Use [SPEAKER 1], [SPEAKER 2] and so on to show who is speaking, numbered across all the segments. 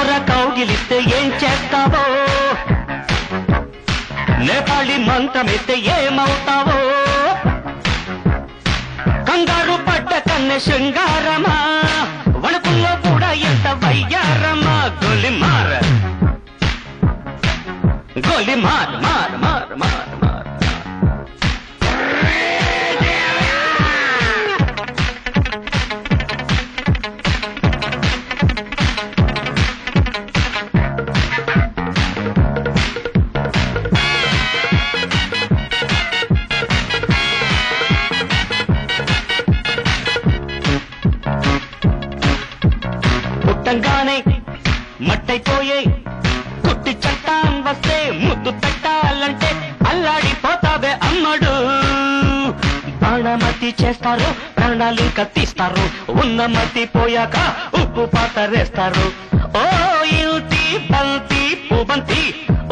[SPEAKER 1] కాశ్మోర కౌగిలిస్తే ఏం చేస్తావో, నేపాళి మంత్రమిస్తే ఏమవుతావో, కంగారు పడ్డ కన్నె శృంగారమా, వణుకుల్లో కూడా ఎంత వయ్యారమా. గోలిమార్ గోలిమార్ మార్ మార్ మార్ మార్. పుట్టంగానే మట్టైపోయే కుట్టి చట్టాన్ వస్తే ముద్దు పెట్టాలంటే అల్లాడిపోతావే అమ్మడు. బాణమతి చేస్తారు, ప్రాణాలు కత్తిస్తారు, ఉన్న మతి పోయాక ఉప్పు పాతరేస్తారు. ఓ యుతి బంతి పుబంతి,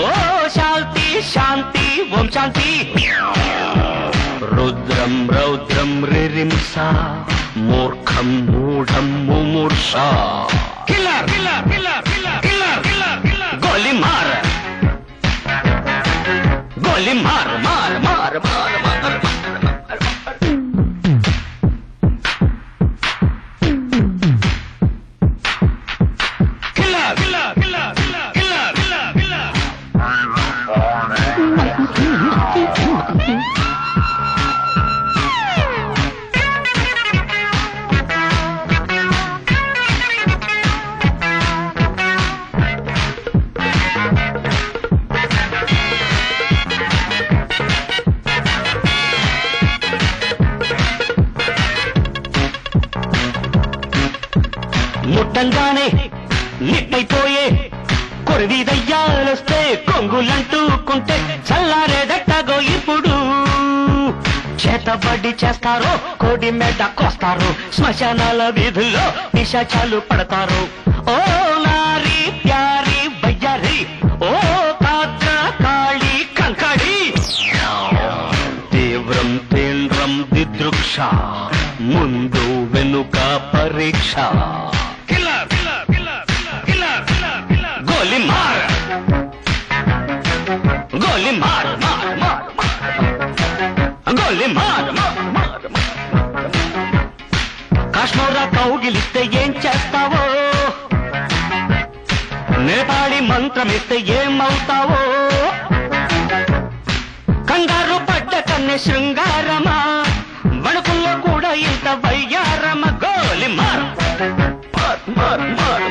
[SPEAKER 1] ఓ శాంతి శాంతి ఓం శాంతి. రుద్రం రౌద్రం రిరింస, మూర్ఖం మూఢం ముమూర్ష. Killer killer killer killer killer killer. గోలిమార్ గోలిమార్ మార్ మార్ మార్ మార్. Killer killer killer killer killer killer. ముట్టంగానే నిట్టయిపోయే కొరివి దయ్యాలొస్తే కొంగులంటూకుంటే చల్లారేదట్టగో ఇప్పుడు. చేతబడి చేస్తారు, కోడి మెడ కోస్తారు, శ్మశానాల వీధుల్లో పిశాచాలు పడతారు. ఓ నారీ ప్యారీ బయ్యారి, ఓ కాద్ర కాళీ కంకడి. తీవ్రం తీవ్రం దిదృక్ష, ముందు వెనుక పరీక్ష. గోలిమార్ గోలిమార్ మార్ మార్ గోలిమార్ మార్ మార్. కాశ్మోర కౌగిలిస్తే ఏం చేస్తావో, నేపాళి మంత్రమిస్తే ఏమవుతావో, కంగారు పడ్డ కన్నె శృంగారమా, వణుకుల్లో కూడా ఇంత వయ్యారమ. గోలిమార్ మార్ మార్ మార్.